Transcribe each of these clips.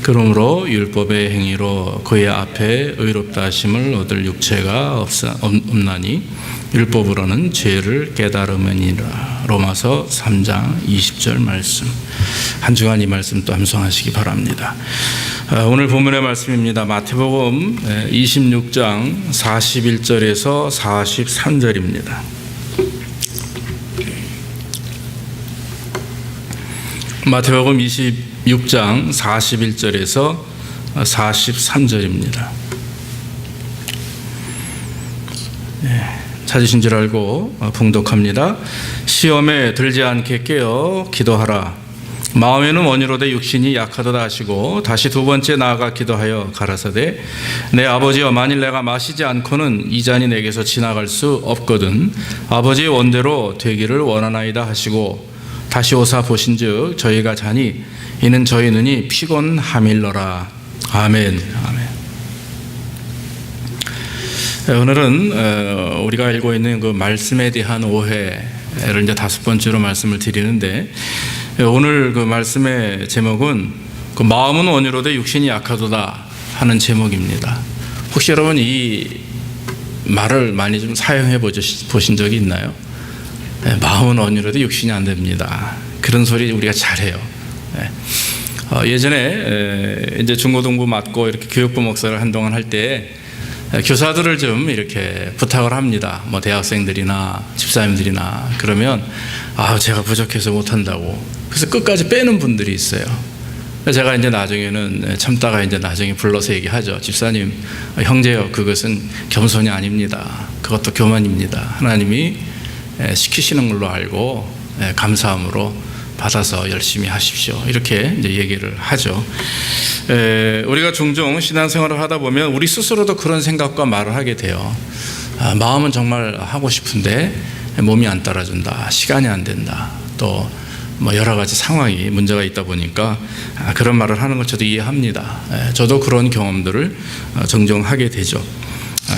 그러므로 율법의 행위로 그의 앞에 의롭다 하심을 얻을 육체가 없나니 율법으로는 죄를 깨달음이니라. 로마서 3장 20절 말씀. 한 주간 이 말씀 또 암송하시기 바랍니다. 오늘 본문의 말씀입니다. 마태복음 26장 41절에서 43절입니다. 마태복음 26장 41절에서 43절입니다. 찾으신 줄 알고 봉독합니다. 시험에 들지 않게 깨어 기도하라. 마음에는 원이로되 육신이 약하도다 하시고 다시 두 번째 나아가 기도하여 가라사대 내 아버지여 만일 내가 마시지 않고는 이 잔이 내게서 지나갈 수 없거든 아버지의 원대로 되기를 원하나이다 하시고 다시 오사 보신즉 저희가 자니 이는 저희 눈이 피곤함일러라. 아멘. 아멘. 오늘은 우리가 알고 있는 그 말씀에 대한 오해를 이제 5번째로 말씀을 드리는데, 오늘 그 말씀의 제목은 그 마음은 원이로되 육신이 약하도다 하는 제목입니다. 혹시 여러분 이 말을 많이 좀 사용해 보신 적이 있나요? 마음은 원이로도 육신이 안 됩니다. 그런 소리 우리가 잘해요. 예전에 이제 중고등부 맡고 이렇게 교육부 목사를 한동안 할 때 교사들을 좀 이렇게 부탁을 합니다. 뭐 대학생들이나 집사님들이나 그러면 제가 부족해서 못한다고. 그래서 끝까지 빼는 분들이 있어요. 제가 이제 나중에는 참다가 이제 나중에 불러서 얘기하죠. 집사님, 형제요, 그것은 겸손이 아닙니다. 그것도 교만입니다. 하나님이 시키시는 걸로 알고 감사함으로 받아서 열심히 하십시오. 이렇게 이제 얘기를 하죠. 우리가 종종 신앙생활을 하다 보면 우리 스스로도 그런 생각과 말을 하게 돼요. 마음은 정말 하고 싶은데 몸이 안 따라준다. 시간이 안 된다. 또 뭐 여러 가지 상황이 문제가 있다 보니까 그런 말을 하는 것 저도 이해합니다. 저도 그런 경험들을 종종 하게 되죠.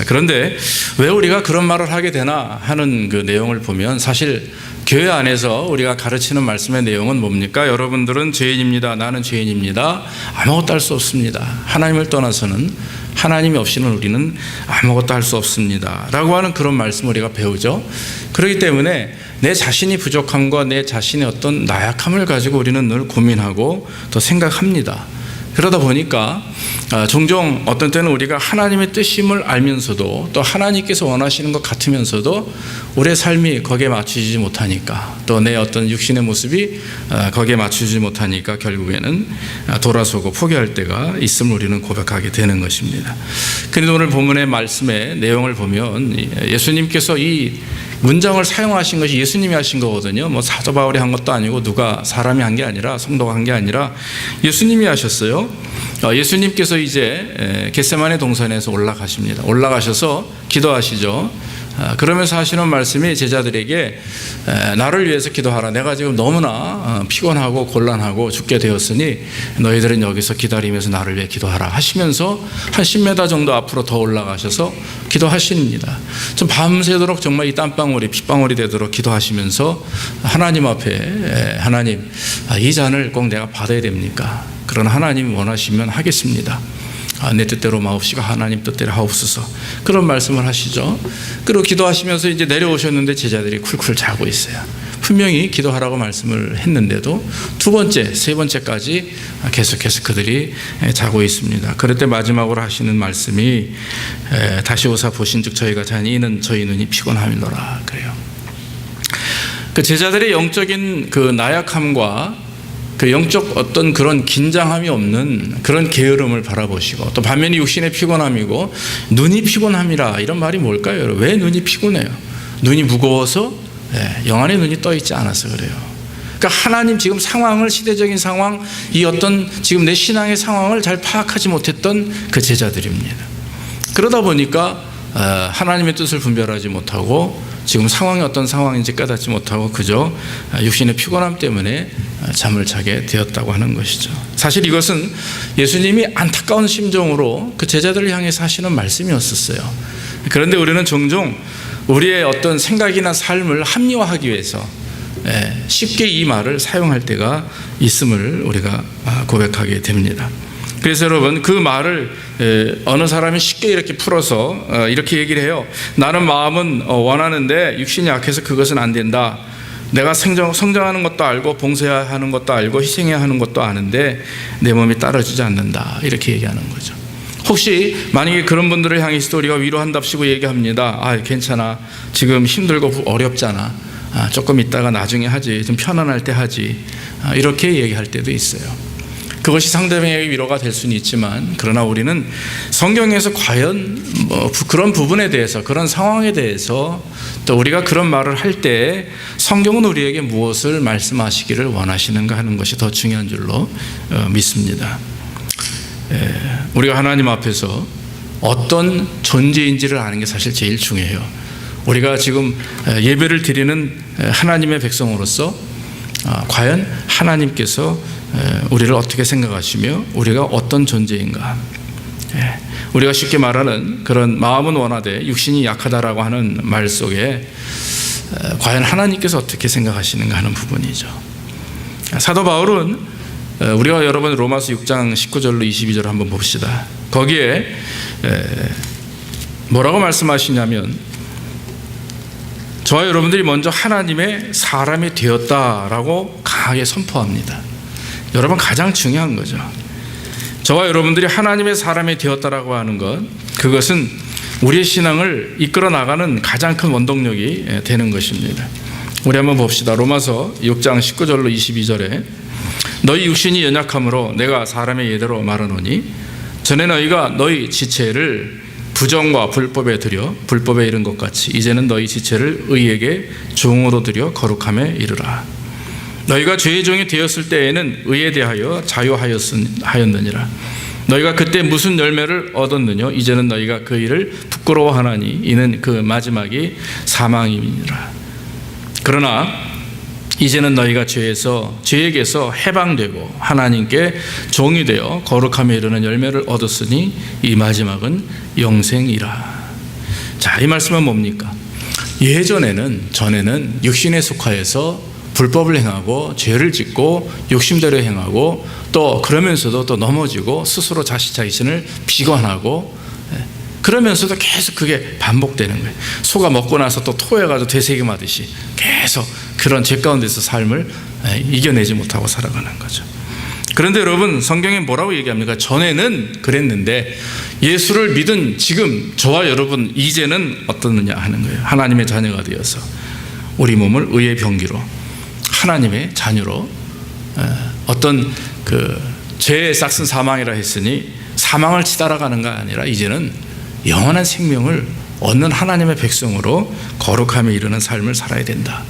그런데 왜 우리가 그런 말을 하게 되나 하는 그 내용을 보면 사실 교회 안에서 우리가 가르치는 말씀의 내용은 뭡니까? 여러분들은 죄인입니다. 나는 죄인입니다. 아무것도 할 수 없습니다. 하나님을 떠나서는, 하나님이 없이는 우리는 아무것도 할 수 없습니다. 라고 하는 그런 말씀을 우리가 배우죠. 그렇기 때문에 내 자신이 부족함과 내 자신의 어떤 나약함을 가지고 우리는 늘 고민하고 또 생각합니다. 그러다 보니까 종종 어떤 때는 우리가 하나님의 뜻임을 알면서도 또 하나님께서 원하시는 것 같으면서도 우리의 삶이 거기에 맞추지 못하니까, 또 내 어떤 육신의 모습이 거기에 맞추지 못하니까 결국에는 돌아서고 포기할 때가 있음을 우리는 고백하게 되는 것입니다. 그런데 오늘 본문의 말씀의 내용을 보면 예수님께서 이 문장을 사용하신 것이 예수님이 하신 거거든요. 뭐 사도 바울이 한 것도 아니고 누가 사람이 한 게 아니라, 성도가 한 게 아니라 예수님이 하셨어요. 예수님께서 이제 겟세마네 동산에서 올라가십니다. 올라가셔서 기도하시죠. 그러면서 하시는 말씀이 제자들에게 나를 위해서 기도하라. 내가 지금 너무나 피곤하고 곤란하고 죽게 되었으니 너희들은 여기서 기다리면서 나를 위해 기도하라 하시면서 한 10m 정도 앞으로 더 올라가셔서 기도하십니다. 좀 밤새도록 정말 이 땀방울이 핏방울이 되도록 기도하시면서 하나님 앞에 하나님, 이 잔을 꼭 내가 받아야 됩니까? 그러나 하나님이 원하시면 하겠습니다. 내 뜻대로 마옵시고 하나님 뜻대로 하옵소서. 그런 말씀을 하시죠. 그리고 기도하시면서 이제 내려오셨는데 제자들이 쿨쿨 자고 있어요. 분명히 기도하라고 말씀을 했는데도 두 번째, 세 번째까지 계속해서 그들이 자고 있습니다. 그럴 때 마지막으로 하시는 말씀이 다시 오사 보신즉 저희가 자니 이는 저희 눈이 피곤함이로라. 그래요. 그 제자들의 영적인 그 나약함과 그 영적 어떤 그런 긴장함이 없는 그런 게으름을 바라보시고, 또 반면에 육신의 피곤함이고 눈이 피곤함이라, 이런 말이 뭘까요? 여러분? 왜 눈이 피곤해요? 눈이 무거워서? 영안의 눈이 떠 있지 않아서 그래요. 그러니까 하나님 지금 상황을, 시대적인 상황, 이 어떤 지금 내 신앙의 상황을 잘 파악하지 못했던 그 제자들입니다. 그러다 보니까 하나님의 뜻을 분별하지 못하고 지금 상황이 어떤 상황인지 깨닫지 못하고 그저 육신의 피곤함 때문에 잠을 자게 되었다고 하는 것이죠. 사실 이것은 예수님이 안타까운 심정으로 그 제자들을 향해서 하시는 말씀이었었어요. 그런데 우리는 종종 우리의 어떤 생각이나 삶을 합리화하기 위해서 쉽게 이 말을 사용할 때가 있음을 우리가 고백하게 됩니다. 그래서 여러분 그 말을 어느 사람이 쉽게 이렇게 풀어서 이렇게 얘기를 해요. 나는 마음은 원하는데 육신이 약해서 그것은 안 된다. 내가 성장하는 것도 알고 봉사해야 하는 것도 알고 희생해야 하는 것도 아는데 내 몸이 따라주지 않는다. 이렇게 얘기하는 거죠. 혹시 만약에 그런 분들을 향해서 우리가 위로한답시고 얘기합니다. 괜찮아. 지금 힘들고 어렵잖아. 조금 있다가 나중에 하지. 좀 편안할 때 하지. 이렇게 얘기할 때도 있어요. 그것이 상대방에게 위로가 될 수는 있지만, 그러나 우리는 성경에서 과연 그런 부분에 대해서, 그런 상황에 대해서 또 우리가 그런 말을 할 때 성경은 우리에게 무엇을 말씀하시기를 원하시는가 하는 것이 더 중요한 줄로 믿습니다. 우리가 하나님 앞에서 어떤 존재인지를 아는 게 사실 제일 중요해요. 우리가 지금 예배를 드리는 하나님의 백성으로서 과연 하나님께서 우리를 어떻게 생각하시며 우리가 어떤 존재인가. 우리가 쉽게 말하는 그런 마음은 원하되 육신이 약하다라고 하는 말 속에 과연 하나님께서 어떻게 생각하시는가 하는 부분이죠. 사도 바울은 우리가 여러분 로마서 6장 19절로 22절 한번 봅시다. 거기에 뭐라고 말씀하시냐면, 저와 여러분들이 먼저 하나님의 사람이 되었다라고 강하게 선포합니다. 여러분 가장 중요한 거죠. 저와 여러분들이 하나님의 사람이 되었다라고 하는 것, 그것은 우리의 신앙을 이끌어 나가는 가장 큰 원동력이 되는 것입니다. 우리 한번 봅시다. 로마서 6장 19절로 22절에 너희 육신이 연약함으로 내가 사람의 예대로 말하노니 전에 너희가 너희 지체를 부정과 불법에 드려 불법에 이른 것 같이 이제는 너희 지체를 의에게 종으로 드려 거룩함에 이르라. 너희가 죄의 종이 되었을 때에는 의에 대하여 자유하였느니라. 너희가 그때 무슨 열매를 얻었느냐? 이제는 너희가 그 일을 부끄러워하나니 이는 그 마지막이 사망임이니라. 그러나 이제는 너희가 죄에게서 해방되고 하나님께 종이 되어 거룩함에 이르는 열매를 얻었으니 이 마지막은 영생이라. 자, 이 말씀은 뭡니까? 전에는 육신에 속하여서 불법을 행하고 죄를 짓고 욕심대로 행하고 또 그러면서도 또 넘어지고 스스로 자신을 비관하고 그러면서도 계속 그게 반복되는 거예요. 소가 먹고 나서 또 토해가지고 되새김하듯이 계속 그런 죄 가운데서 삶을 이겨내지 못하고 살아가는 거죠. 그런데 여러분 성경에 뭐라고 얘기합니까? 전에는 그랬는데 예수를 믿은 지금 저와 여러분 이제는 어떻느냐 하는 거예요. 하나님의 자녀가 되어서 우리 몸을 의의 병기로 하나님의 자녀로 어떤 그 죄의 싹슨 사망이라 했으니 사망을 치달아가는가 아니라 이제는 영원한 생명을 얻는 하나님의 백성으로 거룩함에 이르는 삶을 살아야 된다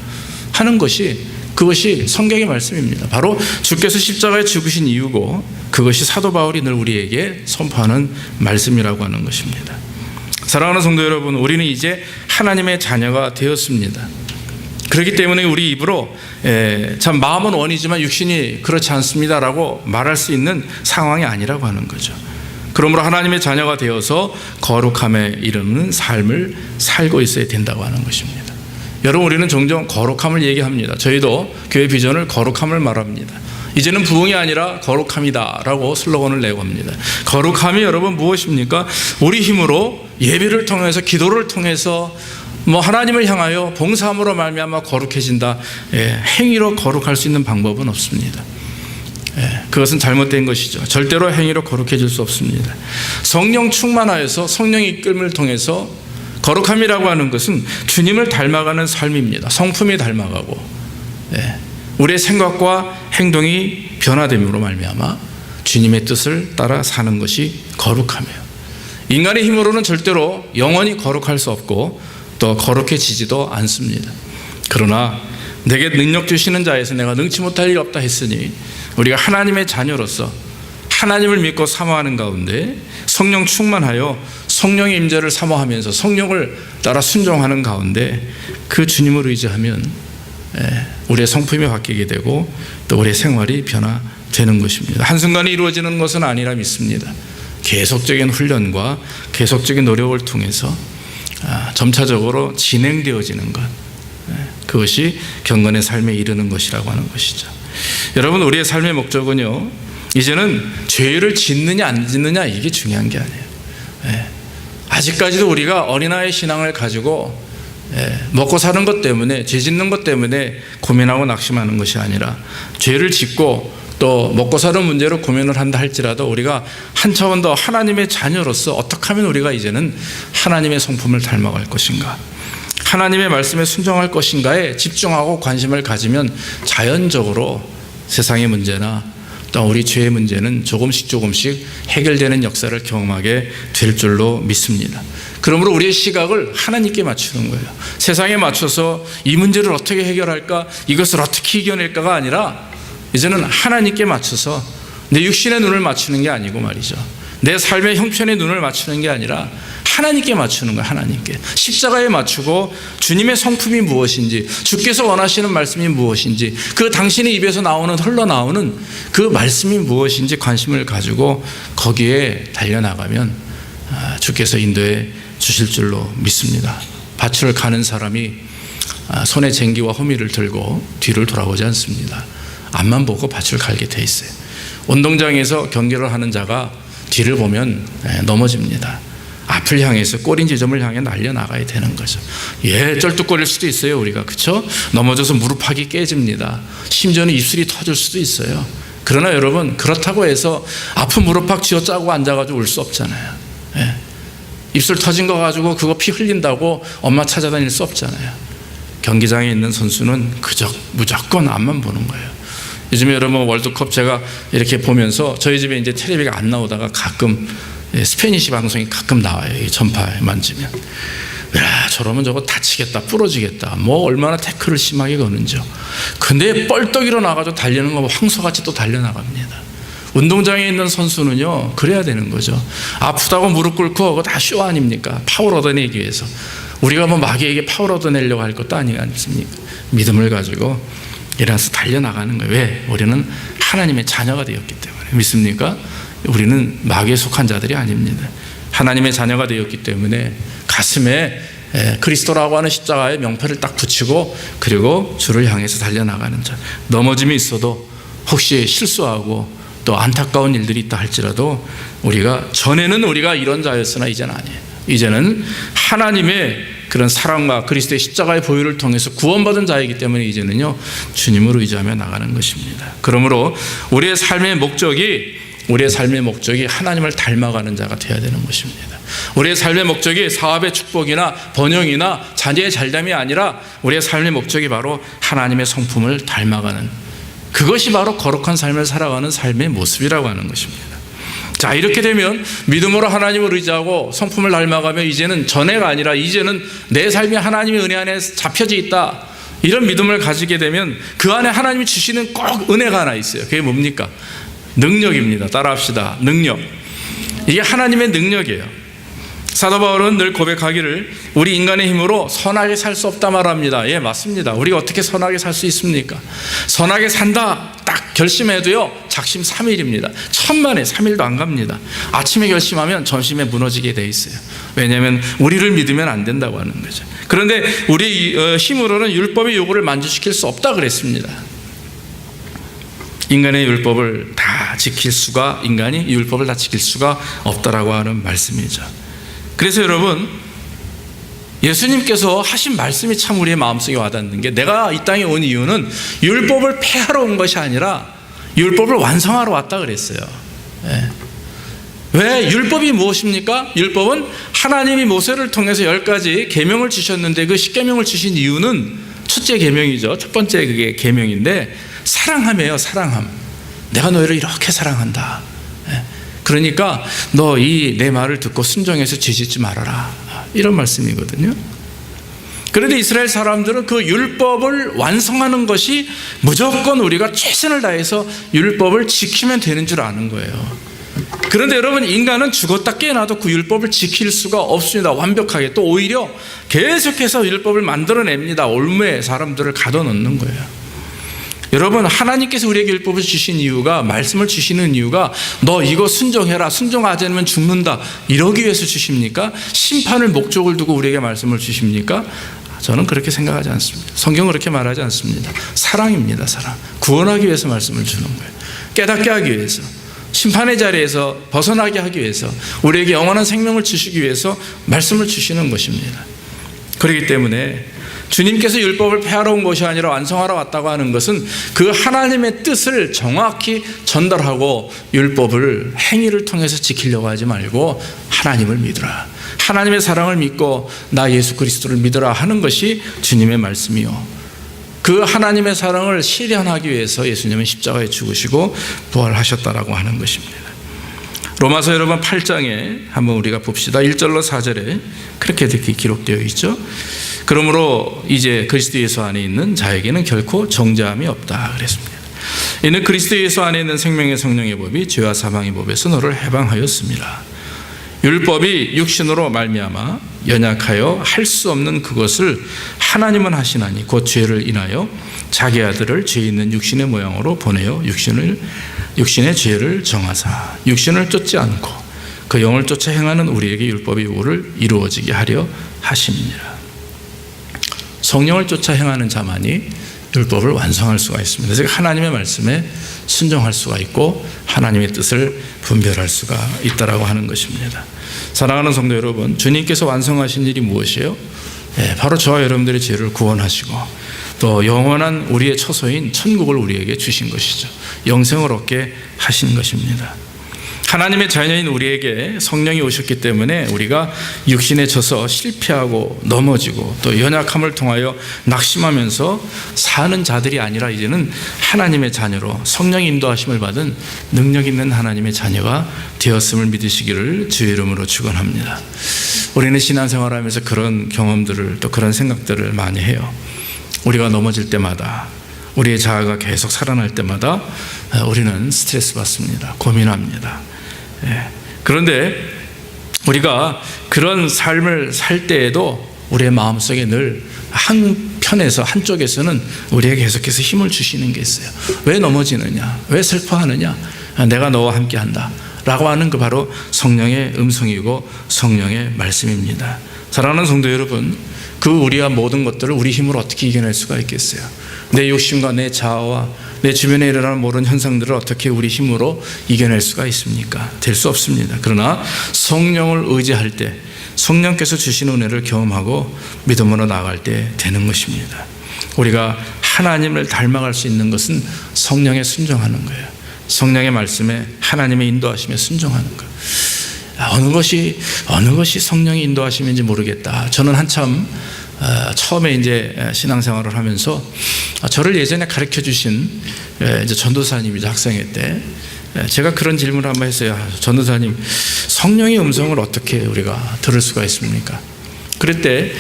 하는 것이 그것이 성경의 말씀입니다. 바로 주께서 십자가에 죽으신 이유고 그것이 사도 바울이 늘 우리에게 선포하는 말씀이라고 하는 것입니다. 사랑하는 성도 여러분, 우리는 이제 하나님의 자녀가 되었습니다. 그렇기 때문에 우리 입으로 참 마음은 원이지만 육신이 그렇지 않습니다라고 말할 수 있는 상황이 아니라고 하는 거죠. 그러므로 하나님의 자녀가 되어서 거룩함에 이르는 삶을 살고 있어야 된다고 하는 것입니다. 여러분, 우리는 종종 거룩함을 얘기합니다. 저희도 교회 비전을 거룩함을 말합니다. 이제는 부흥이 아니라 거룩함이다 라고 슬로건을 내고 합니다. 거룩함이 여러분 무엇입니까? 우리 힘으로 예배를 통해서 기도를 통해서 하나님을 향하여 봉사함으로 말미암아 거룩해진다. 행위로 거룩할 수 있는 방법은 없습니다. 그것은 잘못된 것이죠. 절대로 행위로 거룩해질 수 없습니다. 성령 충만하여서 성령의 이끌림을 통해서 거룩함이라고 하는 것은 주님을 닮아가는 삶입니다. 성품이 닮아가고 우리의 생각과 행동이 변화됨으로 말미암아 주님의 뜻을 따라 사는 것이 거룩함이에요. 인간의 힘으로는 절대로 영원히 거룩할 수 없고 또 거룩해지지도 않습니다. 그러나 내게 능력 주시는 자에서 내가 능치 못할 일 없다 했으니 우리가 하나님의 자녀로서 하나님을 믿고 사모하는 가운데 성령 충만하여 성령의 임재를 사모하면서 성령을 따라 순종하는 가운데 그 주님을 의지하면 우리의 성품이 바뀌게 되고 또 우리의 생활이 변화되는 것입니다. 한순간에 이루어지는 것은 아니라 믿습니다. 계속적인 훈련과 계속적인 노력을 통해서 점차적으로 진행되어지는 것, 그것이 경건의 삶에 이르는 것이라고 하는 것이죠. 여러분, 우리의 삶의 목적은요 이제는 죄를 짓느냐 안 짓느냐 이게 중요한 게 아니에요. 아직까지도 우리가 어린아이 신앙을 가지고 먹고 사는 것 때문에, 죄 짓는 것 때문에 고민하고 낙심하는 것이 아니라, 죄를 짓고 또 먹고 사는 문제로 고민을 한다 할지라도 우리가 한 차원 더 하나님의 자녀로서 어떻게 하면 우리가 이제는 하나님의 성품을 닮아갈 것인가, 하나님의 말씀에 순종할 것인가에 집중하고 관심을 가지면 자연적으로 세상의 문제나 또 우리 죄의 문제는 조금씩 해결되는 역사를 경험하게 될 줄로 믿습니다. 그러므로 우리의 시각을 하나님께 맞추는 거예요. 세상에 맞춰서 이 문제를 어떻게 해결할까, 이것을 어떻게 이겨낼까가 아니라 이제는 하나님께 맞춰서 내 육신의 눈을 맞추는 게 아니고 말이죠, 내 삶의 형편의 눈을 맞추는 게 아니라 하나님께 맞추는 거예요. 하나님께 십자가에 맞추고 주님의 성품이 무엇인지, 주께서 원하시는 말씀이 무엇인지, 그 당신의 입에서 흘러나오는 그 말씀이 무엇인지 관심을 가지고 거기에 달려나가면 주께서 인도해 주실 줄로 믿습니다. 밭을 가는 사람이 손에 쟁기와 호미를 들고 뒤를 돌아보지 않습니다. 앞만 보고 밭을 갈게 돼 있어요. 운동장에서 경기를 하는 자가 뒤를 보면 넘어집니다. 앞을 향해서 꼬린 지점을 향해 날려나가야 되는 거죠. 쩔뚝거릴 수도 있어요, 우리가. 그렇죠? 넘어져서 무릎팍이 깨집니다. 심지어는 입술이 터질 수도 있어요. 그러나 여러분, 그렇다고 해서 아픈 무릎팍 쥐어짜고 앉아가지고 울 수 없잖아요. 입술 터진 거 가지고 그거 피 흘린다고 엄마 찾아다닐 수 없잖아요. 경기장에 있는 선수는 무조건 앞만 보는 거예요. 요즘에 여러분 월드컵 제가 이렇게 보면서, 저희 집에 이제 텔레비가 안 나오다가 가끔 스페니시 방송이 가끔 나와요. 전파에 만지면, 야, 저러면 저거 다치겠다, 부러지겠다, 뭐 얼마나 태클을 심하게 거는지요. 근데 뻘떡 일어나가지고 달리는 거 황소같이 또 달려나갑니다. 운동장에 있는 선수는요, 그래야 되는 거죠. 아프다고 무릎 꿇고 그거 다 쇼 아닙니까? 파워를 얻어내기 위해서. 우리가 뭐 마귀에게 파워를 얻어내려고 할 것도 아니지 않습니까? 믿음을 가지고 일어나서 달려나가는 거예요. 왜? 우리는 하나님의 자녀가 되었기 때문에. 믿습니까? 우리는 마귀에 속한 자들이 아닙니다. 하나님의 자녀가 되었기 때문에 가슴에 그리스도라고 하는 십자가의 명패를 딱 붙이고, 그리고 주를 향해서 달려나가는 자. 넘어짐이 있어도, 혹시 실수하고 또 안타까운 일들이 있다 할지라도, 전에는 우리가 이런 자였으나 이제는 아니에요. 이제는 하나님의 그런 사랑과 그리스도의 십자가의 보혈을 통해서 구원받은 자이기 때문에 이제는요, 주님을 의지하며 나가는 것입니다. 그러므로 우리의 삶의 목적이 하나님을 닮아가는 자가 되어야 되는 것입니다. 우리의 삶의 목적이 사업의 축복이나 번영이나 자녀의 잘됨이 아니라, 우리의 삶의 목적이 바로 하나님의 성품을 닮아가는, 그것이 바로 거룩한 삶을 살아가는 삶의 모습이라고 하는 것입니다. 자, 이렇게 되면 믿음으로 하나님을 의지하고 성품을 닮아가며, 이제는 전에가 아니라 이제는 내 삶이 하나님의 은혜 안에 잡혀져 있다, 이런 믿음을 가지게 되면 그 안에 하나님이 주시는 꼭 은혜가 하나 있어요. 그게 뭡니까? 능력입니다. 따라합시다. 능력. 이게 하나님의 능력이에요. 사도 바울은 늘 고백하기를, 우리 인간의 힘으로 선하게 살 수 없다 말합니다. 예, 맞습니다. 우리가 어떻게 선하게 살 수 있습니까? 선하게 산다 딱 결심해도요, 작심 3일입니다. 천만에 3일도 안 갑니다. 아침에 결심하면 점심에 무너지게 돼 있어요. 왜냐하면 우리를 믿으면 안 된다고 하는 거죠. 그런데 우리 힘으로는 율법의 요구를 만족시킬 수 없다 그랬습니다. 인간의 율법을 다 지킬 수가, 인간이 율법을 다 지킬 수가 없다라고 하는 말씀이죠. 그래서 여러분, 예수님께서 하신 말씀이 참 우리의 마음속에 와닿는 게, 내가 이 땅에 온 이유는 율법을 폐하러 온 것이 아니라 율법을 완성하러 왔다 그랬어요. 왜? 율법이 무엇입니까? 율법은 하나님이 모세를 통해서 10가지 계명을 주셨는데, 그 10계명을 주신 이유는 첫째 계명이죠. 첫 번째 그게 계명인데, 사랑함이에요. 사랑함. 내가 너희를 이렇게 사랑한다. 그러니까 너 내 말을 듣고 순종해서 죄 짓지 말아라, 이런 말씀이거든요. 그런데 이스라엘 사람들은 그 율법을 완성하는 것이 무조건 우리가 최선을 다해서 율법을 지키면 되는 줄 아는 거예요. 그런데 여러분, 인간은 죽었다 깨어나도 그 율법을 지킬 수가 없습니다. 완벽하게. 또 오히려 계속해서 율법을 만들어냅니다. 올무에 사람들을 가둬놓는 거예요. 여러분, 하나님께서 우리에게 율법을 주신 이유가, 말씀을 주시는 이유가, 너 이거 순종해라, 순종하지 않으면 죽는다, 이러기 위해서 주십니까? 심판을 목적을 두고 우리에게 말씀을 주십니까? 저는 그렇게 생각하지 않습니다. 성경은 그렇게 말하지 않습니다. 사랑입니다. 사랑. 구원하기 위해서 말씀을 주는 거예요. 깨닫게 하기 위해서. 심판의 자리에서 벗어나게 하기 위해서, 우리에게 영원한 생명을 주시기 위해서 말씀을 주시는 것입니다. 그렇기 때문에 주님께서 율법을 폐하러 온 것이 아니라 완성하러 왔다고 하는 것은 그 하나님의 뜻을 정확히 전달하고 율법을 행위를 통해서 지키려고 하지 말고 하나님을 믿으라, 하나님의 사랑을 믿고 나 예수 그리스도를 믿으라 하는 것이 주님의 말씀이요, 그 하나님의 사랑을 실현하기 위해서 예수님은 십자가에 죽으시고 부활하셨다라고 하는 것입니다. 로마서 여러분 8장에 한번 우리가 봅시다. 1절로 4절에 그렇게 기록되어 있죠. 그러므로 이제 그리스도 예수 안에 있는 자에게는 결코 정죄함이 없다 그랬습니다. 이는 그리스도 예수 안에 있는 생명의 성령의 법이 죄와 사망의 법에서 너를 해방하였습니다. 율법이 육신으로 말미암아 연약하여 할 수 없는 그것을 하나님은 하시나니 곧 죄를 인하여 자기 아들을 죄 있는 육신의 모양으로 보내어 육신의 죄를 정하사 육신을 쫓지 않고 그 영을 쫓아 행하는 우리에게 율법의 요구를 이루어지게 하려 하십니다. 성령을 쫓아 행하는 자만이 율법을 완성할 수가 있습니다. 즉 하나님의 말씀에 순종할 수가 있고 하나님의 뜻을 분별할 수가 있다라고 하는 것입니다. 사랑하는 성도 여러분, 주님께서 완성하신 일이 무엇이에요? 바로 저와 여러분들의 죄를 구원하시고 또 영원한 우리의 처소인 천국을 우리에게 주신 것이죠. 영생을 얻게 하신 것입니다. 하나님의 자녀인 우리에게 성령이 오셨기 때문에 우리가 육신에 져서 실패하고 넘어지고 또 연약함을 통하여 낙심하면서 사는 자들이 아니라 이제는 하나님의 자녀로 성령의 인도하심을 받은 능력 있는 하나님의 자녀가 되었음을 믿으시기를 주의 이름으로 축원합니다. 우리는 신앙생활하면서 그런 경험들을 또 그런 생각들을 많이 해요. 우리가 넘어질 때마다, 우리의 자아가 계속 살아날 때마다 우리는 스트레스 받습니다. 고민합니다. 그런데 우리가 그런 삶을 살 때에도 우리의 마음속에 늘 한편에서, 한쪽에서는 우리에게 계속해서 힘을 주시는 게 있어요. 왜 넘어지느냐? 왜 슬퍼하느냐? 내가 너와 함께 한다 라고 하는 그 바로 성령의 음성이고 성령의 말씀입니다. 사랑하는 성도 여러분, 그 우리와 모든 것들을 우리 힘으로 어떻게 이겨낼 수가 있겠어요? 내 욕심과 내 자아와 내 주변에 일어나는 모든 현상들을 어떻게 우리 힘으로 이겨낼 수가 있습니까? 될 수 없습니다. 그러나 성령을 의지할 때 성령께서 주신 은혜를 경험하고 믿음으로 나아갈 때 되는 것입니다. 우리가 하나님을 닮아갈 수 있는 것은 성령에 순종하는 거예요. 성령의 말씀에 하나님의 인도하심에 순종하는 거예요. 어느 것이 성령의 인도하심인지 모르겠다. 저는 한참 처음에 이제 신앙생활을 하면서 저를 예전에 가르쳐 주신 이제 전도사님이죠. 학생회 때 제가 그런 질문을 한번 했어요. 전도사님, 성령의 음성을 어떻게 우리가 들을 수가 있습니까? 그럴 때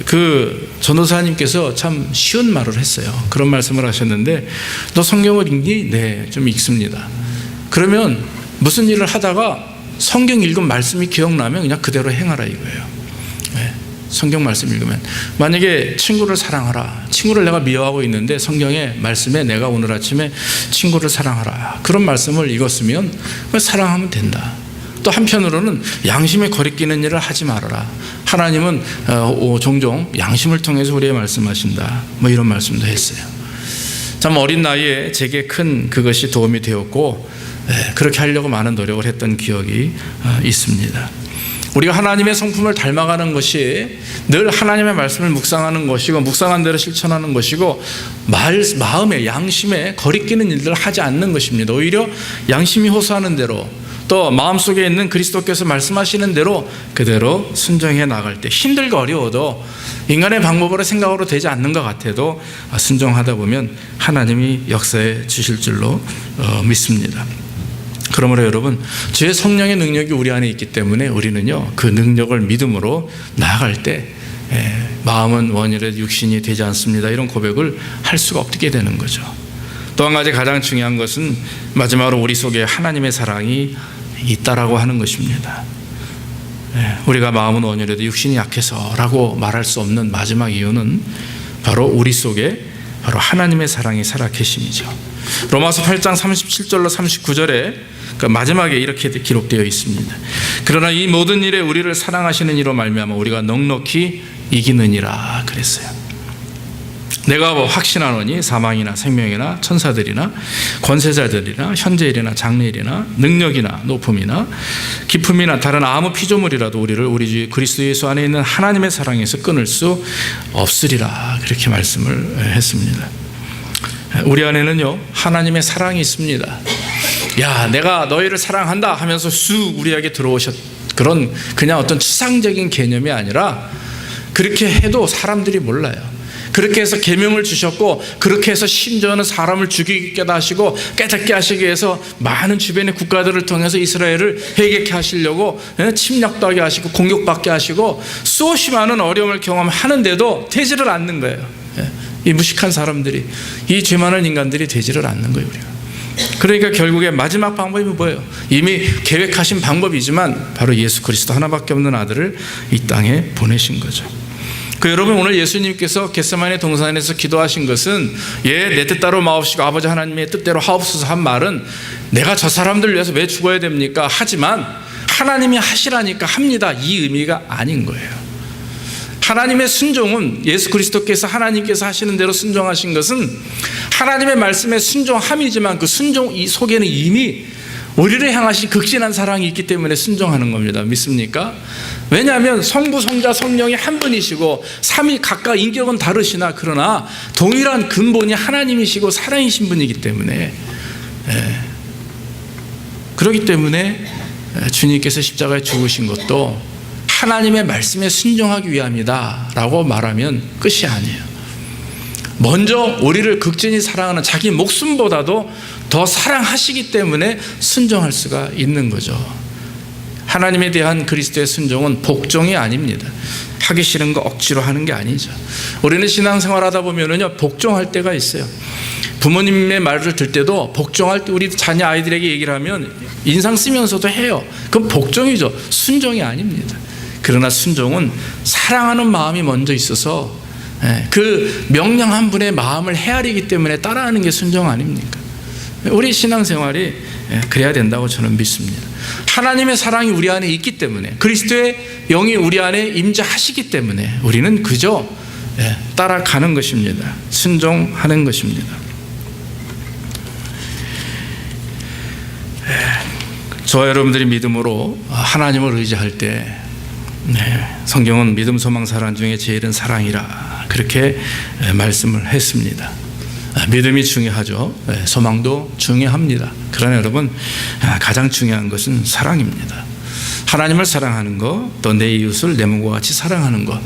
그 전도사님께서 참 쉬운 말을 했어요. 그런 말씀을 하셨는데, 너 성경을 읽니? 네, 좀 읽습니다. 그러면 무슨 일을 하다가 성경 읽은 말씀이 기억나면 그냥 그대로 행하라 이거예요. 성경 말씀 읽으면, 만약에 친구를 사랑하라, 친구를 내가 미워하고 있는데 성경의 말씀에 내가 오늘 아침에 친구를 사랑하라, 그런 말씀을 읽었으면 사랑하면 된다. 또 한편으로는 양심에 거리끼는 일을 하지 말아라. 하나님은 종종 양심을 통해서 우리에게 말씀하신다. 뭐 이런 말씀도 했어요. 참 어린 나이에 제게 큰 그것이 도움이 되었고, 그렇게 하려고 많은 노력을 했던 기억이 있습니다. 우리가 하나님의 성품을 닮아가는 것이 늘 하나님의 말씀을 묵상하는 것이고, 묵상한 대로 실천하는 것이고, 마음에, 양심에 거리끼는 일들을 하지 않는 것입니다. 오히려 양심이 호소하는 대로, 또 마음속에 있는 그리스도께서 말씀하시는 대로 그대로 순종해 나갈 때, 힘들고 어려워도 인간의 방법으로 생각으로 되지 않는 것 같아도 순종하다 보면 하나님이 역사해 주실 줄로 믿습니다. 그러므로 여러분, 주의 성령의 능력이 우리 안에 있기 때문에 우리는요, 그 능력을 믿음으로 나아갈 때 마음은 원이라도 육신이 되지 않습니다, 이런 고백을 할 수가 없게 되는 거죠. 또 한 가지 가장 중요한 것은 마지막으로 우리 속에 하나님의 사랑이 있다라고 하는 것입니다. 우리가 마음은 원이라도 육신이 약해서라고 말할 수 없는 마지막 이유는 바로 우리 속에 바로 하나님의 사랑이 살아 계심이죠. 로마서 8장 37절로 39절에 그 마지막에 이렇게 기록되어 있습니다. 그러나 이 모든 일에 우리를 사랑하시는 이로 말미암아 우리가 넉넉히 이기느니라 그랬어요. 내가 확신하노니 사망이나 생명이나 천사들이나 권세자들이나 현재일이나 장래일이나 능력이나 높음이나 깊음이나 다른 아무 피조물이라도 우리를 우리 주 그리스도 예수 안에 있는 하나님의 사랑에서 끊을 수 없으리라. 그렇게 말씀을 했습니다. 우리 안에는요 하나님의 사랑이 있습니다. 야, 내가 너희를 사랑한다 하면서 쑥 우리에게 들어오셨, 그런 그냥 어떤 추상적인 개념이 아니라 그렇게 해도 사람들이 몰라요. 그렇게 해서 계명을 주셨고, 그렇게 해서 심지어는 사람을 죽이게 하시고 깨닫게 하시기 위해서 많은 주변의 국가들을 통해서 이스라엘을 회개케 하시려고 침략도 하게 하시고 공격받게 하시고 수없이 많은 어려움을 경험하는데도 되지를 않는 거예요. 이 무식한 사람들이, 이 죄 많은 인간들이 되지를 않는 거예요. 우리가. 그러니까 결국에 마지막 방법이 뭐예요? 이미 계획하신 방법이지만 바로 예수 그리스도 하나밖에 없는 아들을 이 땅에 보내신 거죠. 여러분, 오늘 예수님께서 겟세마네 동산에서 기도하신 것은 내 뜻대로 마옵시고 아버지 하나님의 뜻대로 하옵소서 한 말은 내가 저 사람들 위해서 왜 죽어야 됩니까? 하지만 하나님이 하시라니까 합니다, 이 의미가 아닌 거예요. 하나님의 순종은, 예수 그리스도께서 하나님께서 하시는 대로 순종하신 것은 하나님의 말씀에 순종함이지만 그 순종 이 속에는 이미 우리를 향하신 극진한 사랑이 있기 때문에 순종하는 겁니다. 믿습니까? 왜냐하면 성부, 성자, 성령이 한 분이시고 삼위 각각 인격은 다르시나 그러나 동일한 근본이 하나님이시고 사랑이신 분이기 때문에, 그렇기 때문에 주님께서 십자가에 죽으신 것도 하나님의 말씀에 순종하기 위함이다 라고 말하면 끝이 아니에요. 먼저 우리를 극진히 사랑하는 자기 목숨보다도 더 사랑하시기 때문에 순종할 수가 있는 거죠. 하나님에 대한 그리스도의 순종은 복종이 아닙니다. 하기 싫은 거 억지로 하는 게 아니죠. 우리는 신앙생활하다 보면은요 복종할 때가 있어요. 부모님의 말을 들 때도 복종할 때, 우리 자녀 아이들에게 얘기를 하면 인상 쓰면서도 해요. 그건 복종이죠. 순종이 아닙니다. 그러나 순종은 사랑하는 마음이 먼저 있어서 그 명령한 분의 마음을 헤아리기 때문에 따라하는 게 순종 아닙니까? 우리 신앙생활이 그래야 된다고 저는 믿습니다. 하나님의 사랑이 우리 안에 있기 때문에, 그리스도의 영이 우리 안에 임재하시기 때문에 우리는 그저 따라가는 것입니다. 순종하는 것입니다. 저와 여러분들이 믿음으로 하나님을 의지할 때, 성경은 믿음, 소망, 사랑 중에 제일은 사랑이라 그렇게 말씀을 했습니다. 믿음이 중요하죠. 소망도 중요합니다. 그러나 여러분, 가장 중요한 것은 사랑입니다. 하나님을 사랑하는 것, 또 내 이웃을 내 몸과 같이 사랑하는 것.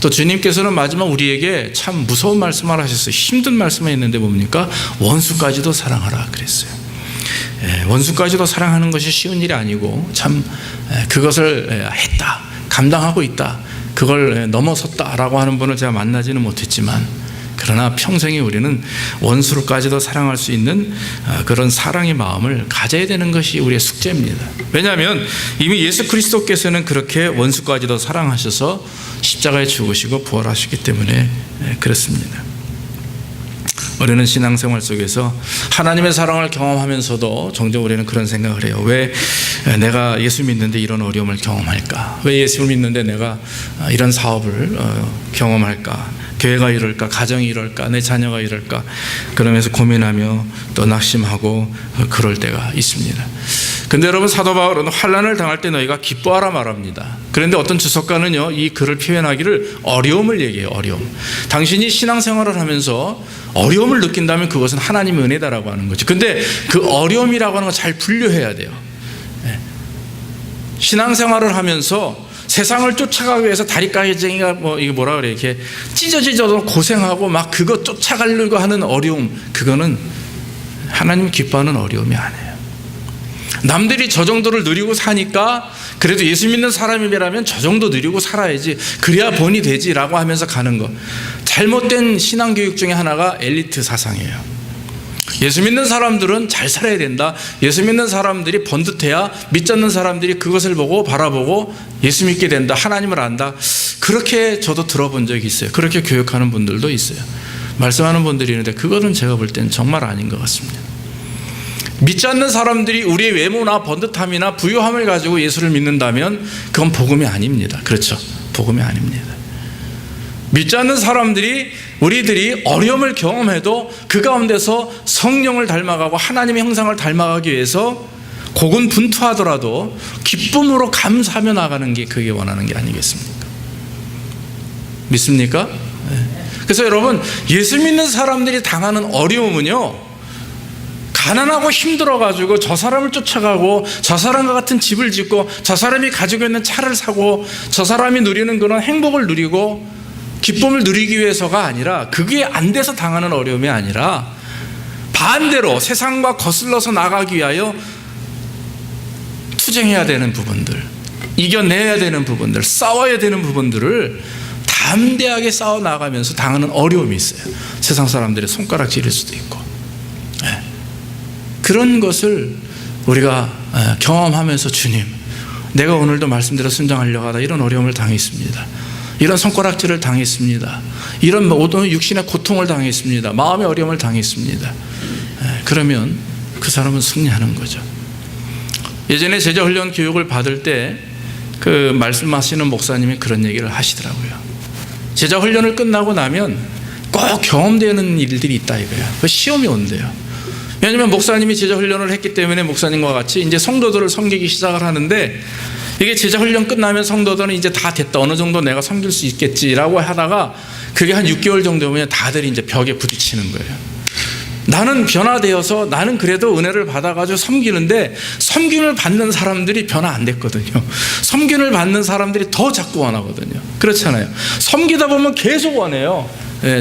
또 주님께서는 마지막 우리에게 참 무서운 말씀을 하셨어요. 힘든 말씀을 했는데 뭡니까? 원수까지도 사랑하라 그랬어요. 원수까지도 사랑하는 것이 쉬운 일이 아니고, 참 그것을 했다, 감당하고 있다, 그걸 넘어섰다라고 하는 분을 제가 만나지는 못했지만, 그러나 평생에 우리는 원수를까지도 사랑할 수 있는 그런 사랑의 마음을 가져야 되는 것이 우리의 숙제입니다. 왜냐하면 이미 예수 그리스도께서는 그렇게 원수까지도 사랑하셔서 십자가에 죽으시고 부활하셨기 때문에 그렇습니다. 우리는 신앙생활 속에서 하나님의 사랑을 경험하면서도 종종 우리는 그런 생각을 해요. 왜 내가 예수 믿는데 이런 어려움을 경험할까? 왜 예수를 믿는데 내가 이런 사업을 경험할까? 교회가 이럴까? 가정이 이럴까? 내 자녀가 이럴까? 그러면서 고민하며 또 낙심하고 그럴 때가 있습니다. 근데 여러분, 사도 바울은 환난을 당할 때 너희가 기뻐하라 말합니다. 그런데 어떤 주석가는요, 이 글을 표현하기를 어려움을 얘기해요. 어려움. 당신이 신앙생활을 하면서 어려움을 느낀다면 그것은 하나님의 은혜다라고 하는 거죠. 근데 그 어려움이라고 하는 거 잘 분류해야 돼요. 신앙생활을 하면서 세상을 쫓아가기 위해서 다리까지가 이게 뭐라 그래, 이렇게 찢어져도 고생하고 막 그거 쫓아가려고 하는 어려움, 그거는 하나님 기뻐하는 어려움이 아니에요. 남들이 저 정도를 누리고 사니까 그래도 예수 믿는 사람이라면 저 정도 누리고 살아야지, 그래야 본이 되지라고 하면서 가는 거, 잘못된 신앙교육 중에 하나가 엘리트 사상이에요. 예수 믿는 사람들은 잘 살아야 된다, 예수 믿는 사람들이 번듯해야 믿지 않는 사람들이 그것을 보고 바라보고 예수 믿게 된다, 하나님을 안다, 그렇게 저도 들어본 적이 있어요. 그렇게 교육하는 분들도 있어요. 말씀하는 분들이 있는데 그거는 제가 볼 때는 정말 아닌 것 같습니다. 믿지 않는 사람들이 우리의 외모나 번듯함이나 부유함을 가지고 예수를 믿는다면 그건 복음이 아닙니다. 그렇죠? 복음이 아닙니다. 믿지 않는 사람들이, 우리들이 어려움을 경험해도 그 가운데서 성령을 닮아가고 하나님의 형상을 닮아가기 위해서 고군분투하더라도 기쁨으로 감사하며 나가는 게 그게 원하는 게 아니겠습니까? 믿습니까? 그래서 여러분, 예수 믿는 사람들이 당하는 어려움은요, 가난하고 힘들어가지고 저 사람을 쫓아가고 저 사람과 같은 집을 짓고 저 사람이 가지고 있는 차를 사고 저 사람이 누리는 그런 행복을 누리고 기쁨을 누리기 위해서가 아니라, 그게 안 돼서 당하는 어려움이 아니라 반대로 세상과 거슬러서 나가기 위하여 투쟁해야 되는 부분들, 이겨내야 되는 부분들, 싸워야 되는 부분들을 담대하게 싸워 나가면서 당하는 어려움이 있어요. 세상 사람들의 손가락질일 수도 있고. 그런 것을 우리가 경험하면서, 주님, 내가 오늘도 말씀대로 순종하려고 하다 이런 어려움을 당했습니다. 이런 손가락질을 당했습니다. 이런 모든 육신의 고통을 당했습니다. 마음의 어려움을 당했습니다. 그러면 그 사람은 승리하는 거죠. 예전에 제자훈련 교육을 받을 때 그 말씀하시는 목사님이 그런 얘기를 하시더라고요. 제자훈련을 끝나고 나면 꼭 경험되는 일들이 있다 이거야. 그 시험이 온대요. 왜냐하면 목사님이 제자훈련을 했기 때문에 목사님과 같이 이제 성도들을 섬기기 시작을 하는데, 이게 제자훈련 끝나면 성도들은 이제 다 됐다, 어느 정도 내가 섬길 수 있겠지라고 하다가 그게 한 6개월 정도면 다들 이제 벽에 부딪히는 거예요. 나는 변화되어서 나는 그래도 은혜를 받아가지고 섬기는데, 섬김을 받는 사람들이 변화 안 됐거든요. 섬김을 받는 사람들이 더 자꾸 원하거든요. 그렇잖아요. 섬기다 보면 계속 원해요.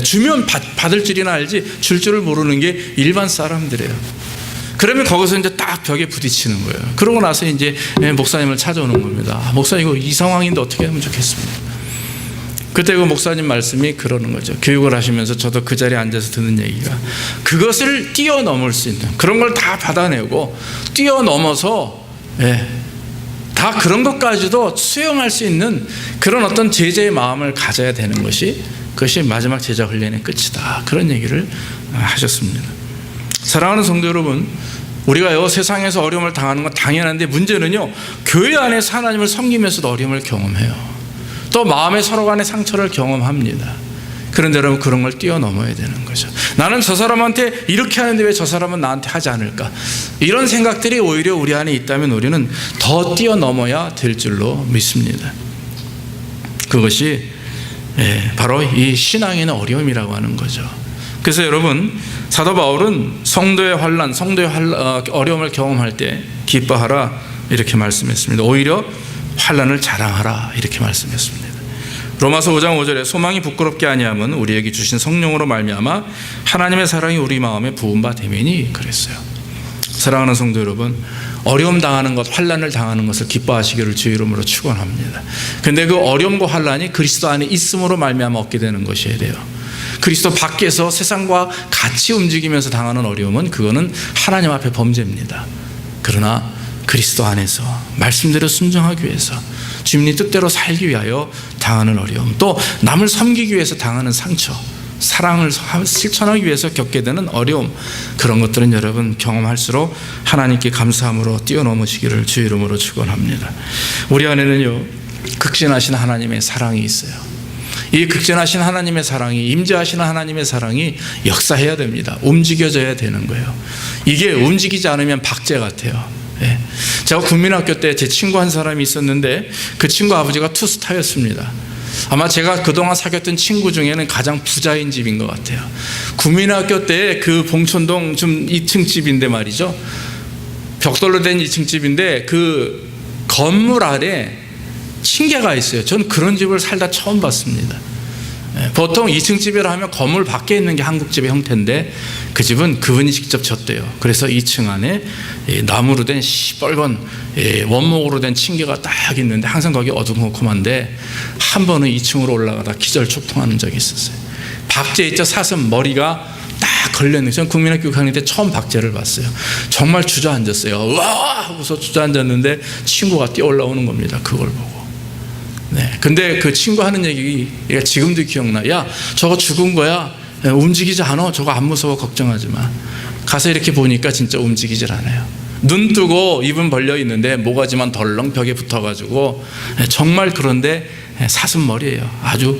주면 받을 줄이나 알지 줄 줄을 모르는 게 일반 사람들이에요. 그러면 거기서 이제 딱 벽에 부딪히는 거예요. 그러고 나서 이제 목사님을 찾아오는 겁니다. 목사님, 이거 이 상황인데 어떻게 하면 좋겠습니까? 그때 그 목사님 말씀이 그러는 거죠. 교육을 하시면서 저도 그 자리에 앉아서 듣는 얘기가, 그것을 뛰어넘을 수 있는, 그런 걸 다 받아내고 뛰어넘어서 다 그런 것까지도 수용할 수 있는 그런 어떤 제자의 마음을 가져야 되는 것이, 그것이 마지막 제자 훈련의 끝이다. 그런 얘기를 하셨습니다. 사랑하는 성도 여러분, 우리가 세상에서 어려움을 당하는 건 당연한데, 문제는요, 교회 안에서 하나님을 섬기면서도 어려움을 경험해요. 또 마음의 서로 간의 상처를 경험합니다. 그런데 여러분, 그런 걸 뛰어넘어야 되는 거죠. 나는 저 사람한테 이렇게 하는데 왜 저 사람은 나한테 하지 않을까? 이런 생각들이 오히려 우리 안에 있다면 우리는 더 뛰어넘어야 될 줄로 믿습니다. 그것이 바로 이 신앙에는 어려움이라고 하는 거죠. 그래서 여러분, 사도 바울은 성도의 환난, 성도의 어려움을 경험할 때 기뻐하라 이렇게 말씀했습니다. 오히려 환난을 자랑하라 이렇게 말씀했습니다. 로마서 5장 5절에 소망이 부끄럽게 아니함은 우리에게 주신 성령으로 말미암아 하나님의 사랑이 우리 마음에 부은 바 되매니 그랬어요. 사랑하는 성도 여러분, 어려움 당하는 것, 환난을 당하는 것을 기뻐하시기를 주의 이름으로 축원합니다. 그런데 그 어려움과 환난이 그리스도 안에 있음으로 말미암아 얻게 되는 것이어야 돼요. 그리스도 밖에서 세상과 같이 움직이면서 당하는 어려움은, 그거는 하나님 앞에 범죄입니다. 그러나 그리스도 안에서 말씀대로 순종하기 위해서, 주님의 뜻대로 살기 위하여 당하는 어려움, 또 남을 섬기기 위해서 당하는 상처, 사랑을 실천하기 위해서 겪게 되는 어려움, 그런 것들은 여러분 경험할수록 하나님께 감사함으로 뛰어넘으시기를 주의 이름으로 축원합니다. 우리 안에는요, 극진하신 하나님의 사랑이 있어요. 이 극진하신 하나님의 사랑이, 임재하시는 하나님의 사랑이 역사해야 됩니다. 움직여져야 되는 거예요. 이게 움직이지 않으면 박제 같아요. 제가 국민학교 때 제 친구 한 사람이 있었는데, 그 친구 아버지가 투스타였습니다. 아마 제가 그동안 사귀었던 친구 중에는 가장 부자인 집인 것 같아요. 국민학교 때 그 봉천동 좀 2층 집인데 말이죠, 벽돌로 된 2층 집인데 그 건물 아래 층계가 있어요. 저는 그런 집을 살다 처음 봤습니다. 보통 2층 집이라 하면 건물 밖에 있는 게 한국집의 형태인데, 그 집은 그분이 직접 졌대요. 그래서 2층 안에 나무로 된 시뻘건 원목으로 된 층계가 딱 있는데, 항상 거기 어두컴컴한데 한 번은 2층으로 올라가다 기절초풍하는 적이 있었어요. 박제 있죠, 사슴 머리가 딱 걸려있는. 저는 국민학교 강의 때 처음 박제를 봤어요. 정말 주저앉았어요. 와 하고서 주저앉았는데 친구가 뛰어 올라오는 겁니다. 그걸 보고. 근데 그 친구 하는 얘기 지금도 기억나. 야, 저거 죽은 거야. 움직이지 않아. 저거 안 무서워. 걱정하지 마. 가서 이렇게 보니까 진짜 움직이질 않아요. 눈 뜨고 입은 벌려 있는데 모가지만 덜렁 벽에 붙어가지고, 정말 그런데 사슴머리예요. 아주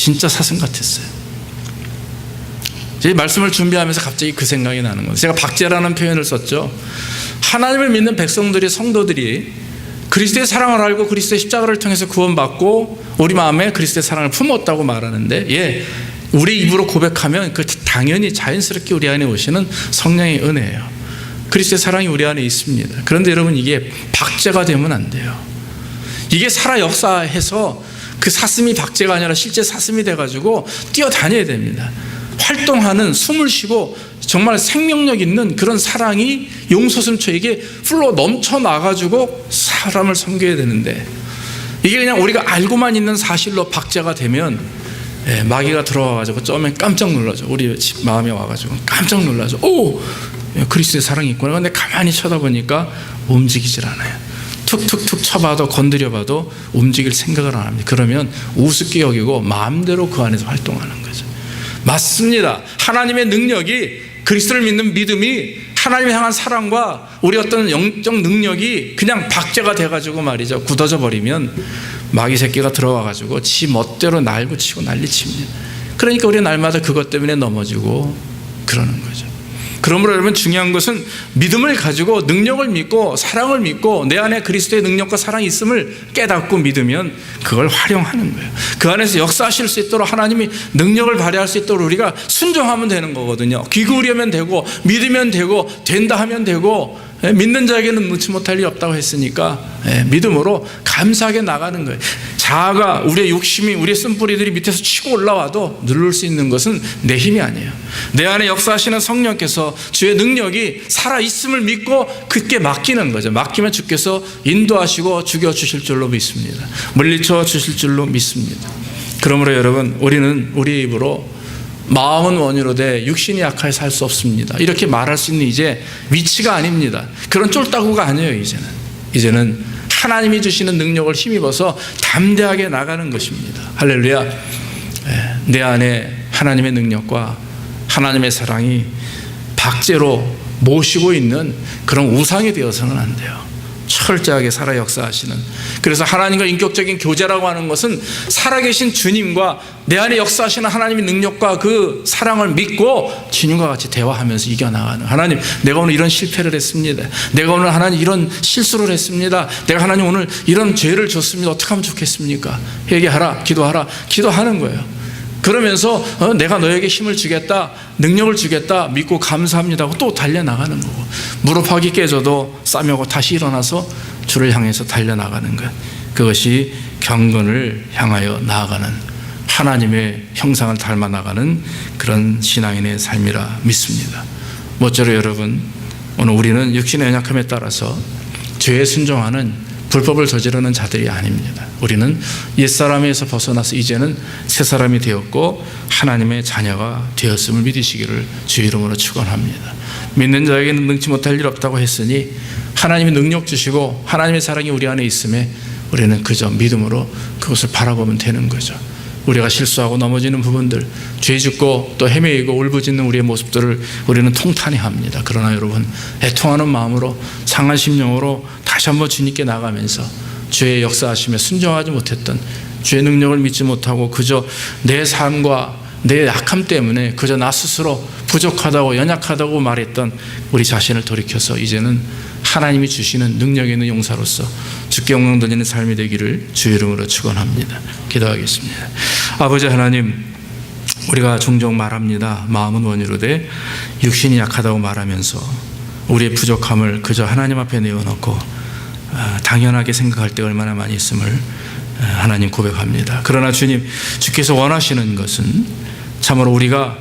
진짜 사슴 같았어요. 제 말씀을 준비하면서 갑자기 그 생각이 나는 거예요. 제가 박제라는 표현을 썼죠. 하나님을 믿는 백성들이, 성도들이 그리스도의 사랑을 알고 그리스도의 십자가를 통해서 구원받고 우리 마음에 그리스도의 사랑을 품었다고 말하는데, 우리 입으로 고백하면 그 당연히 자연스럽게 우리 안에 오시는 성령의 은혜예요. 그리스도의 사랑이 우리 안에 있습니다. 그런데 여러분, 이게 박제가 되면 안 돼요. 이게 살아 역사해서 그 사슴이 박제가 아니라 실제 사슴이 돼가지고 뛰어다녀야 됩니다. 활동하는, 숨을 쉬고 정말 생명력 있는 그런 사랑이 용솟음처에게 풀로 넘쳐나가지고 사람을 섬겨야 되는데, 이게 그냥 우리가 알고만 있는 사실로 박제가 되면 마귀가 들어와가지고 처음에 깜짝 놀라죠. 우리 집 마음에 와가지고 깜짝 놀라죠. 오! 그리스도의 사랑이 있구나. 근데 가만히 쳐다보니까 움직이질 않아요. 툭툭툭 쳐봐도 건드려봐도 움직일 생각을 안 합니다. 그러면 우습게 여기고 마음대로 그 안에서 활동하는 거죠. 맞습니다. 하나님의 능력이, 그리스도를 믿는 믿음이, 하나님을 향한 사랑과 우리 어떤 영적 능력이 그냥 박제가 돼가지고 말이죠, 굳어져 버리면 마귀 새끼가 들어와가지고 지 멋대로 날고치고 난리칩니다. 그러니까 우리 날마다 그것 때문에 넘어지고 그러는 거죠. 그러므로 여러분, 중요한 것은 믿음을 가지고 능력을 믿고 사랑을 믿고 내 안에 그리스도의 능력과 사랑이 있음을 깨닫고 믿으면 그걸 활용하는 거예요. 그 안에서 역사하실 수 있도록, 하나님이 능력을 발휘할 수 있도록 우리가 순종하면 되는 거거든요. 귀 기울이면 되고 믿으면 되고 된다 하면 되고, 믿는 자에게는 무치 못할 일이 없다고 했으니까 믿음으로 감사하게 나가는 거예요. 자아가, 우리의 욕심이, 우리의 쓴뿌리들이 밑에서 치고 올라와도 누를 수 있는 것은 내 힘이 아니에요. 내 안에 역사하시는 성령께서 주의 능력이 살아있음을 믿고 그렇게 맡기는 거죠. 맡기면 주께서 인도하시고 죽여주실 줄로 믿습니다. 물리쳐 주실 줄로 믿습니다. 그러므로 여러분, 우리는 우리 입으로 마음은 원유로 돼 육신이 약하여 살 수 없습니다, 이렇게 말할 수 있는 이제 위치가 아닙니다. 그런 쫄따구가 아니에요. 이제는 하나님이 주시는 능력을 힘입어서 담대하게 나가는 것입니다. 할렐루야. 내 안에 하나님의 능력과 하나님의 사랑이 박제로 모시고 있는 그런 우상이 되어서는 안 돼요. 철저하게 살아 역사하시는, 그래서 하나님과 인격적인 교제라고 하는 것은 살아계신 주님과 내 안에 역사하시는 하나님의 능력과 그 사랑을 믿고 주님과 같이 대화하면서 이겨나가는, 하나님, 내가 오늘 이런 실패를 했습니다. 내가 오늘 하나님 이런 실수를 했습니다. 내가 하나님 오늘 이런 죄를 졌습니다. 어떻게 하면 좋겠습니까? 회개하라, 기도하는 거예요. 그러면서 내가 너에게 힘을 주겠다, 능력을 주겠다 믿고 감사합니다 하고 또 달려나가는 거고, 무릎팍이 깨져도 싸매고 다시 일어나서 주를 향해서 달려나가는 것, 그것이 경건을 향하여 나아가는, 하나님의 형상을 닮아 나가는 그런 신앙인의 삶이라 믿습니다. 모쪼록 여러분, 오늘 우리는 육신의 연약함에 따라서 죄에 순종하는, 불법을 저지르는 자들이 아닙니다. 우리는 옛사람에서 벗어나서 이제는 새 사람이 되었고 하나님의 자녀가 되었음을 믿으시기를 주의 이름으로 축원합니다. 믿는 자에게는 능치 못할 일 없다고 했으니 하나님이 능력 주시고 하나님의 사랑이 우리 안에 있음에 우리는 그저 믿음으로 그것을 바라보면 되는 거죠. 우리가 실수하고 넘어지는 부분들, 죄 짓고 또 헤매이고 울부짖는 우리의 모습들을 우리는 통탄히 합니다. 그러나 여러분, 애통하는 마음으로, 상한 심령으로 다시 한번 주님께 나가면서 주의 역사하심에 순종하지 못했던, 주의 능력을 믿지 못하고 그저 내 삶과 내 약함 때문에 그저 나 스스로 부족하다고 연약하다고 말했던 우리 자신을 돌이켜서 이제는 하나님이 주시는 능력 있는 용사로서 주께 영광 돌리는 삶이 되기를 주의 이름으로 축원합니다. 기도하겠습니다. 아버지 하나님, 우리가 종종 말합니다. 마음은 원유로 돼 육신이 약하다고 말하면서 우리의 부족함을 그저 하나님 앞에 내어놓고 당연하게 생각할 때 얼마나 많이 있음을 하나님 고백합니다. 그러나 주님, 주께서 원하시는 것은 참으로 우리가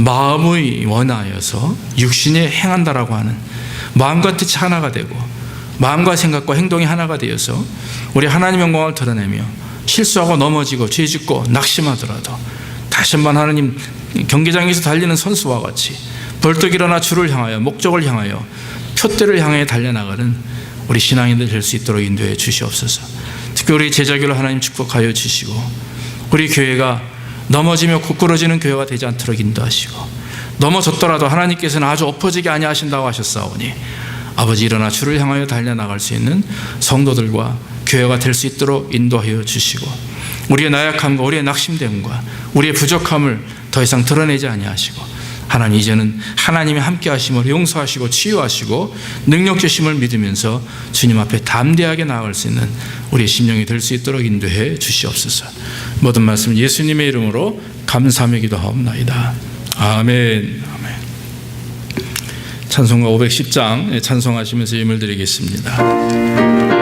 마음의 원하여서 육신이 행한다라고 하는, 마음과 뜻이 하나가 되고 마음과 생각과 행동이 하나가 되어서 우리 하나님 영광을 드러내며 실수하고 넘어지고 죄짓고 낙심하더라도 다시 한번 하나님 경기장에서 달리는 선수와 같이 벌떡 일어나 주를 향하여, 목적을 향하여, 표대를 향해 달려나가는 우리 신앙인들 될 수 있도록 인도해 주시옵소서. 특히 우리 제자교를 하나님 축복하여 주시고 우리 교회가 넘어지며 고꾸러지는 교회가 되지 않도록 인도하시고, 넘어졌더라도 하나님께서는 아주 엎어지게 아니하신다고 하셨사오니 아버지, 일어나 주를 향하여 달려나갈 수 있는 성도들과 교회가 될 수 있도록 인도하여 주시고, 우리의 나약함과 우리의 낙심됨과 우리의 부족함을 더 이상 드러내지 아니하시고 하나님 이제는 하나님이 함께 하심으로 용서하시고 치유하시고 능력 주심을 믿으면서 주님 앞에 담대하게 나아갈 수 있는 우리의 심령이 될 수 있도록 인도해 주시옵소서. 모든 말씀 예수님의 이름으로 감사하며 기도하옵나이다. 아멘. 아멘. 찬송가 510장 찬송하시면서 예물 드리겠습니다.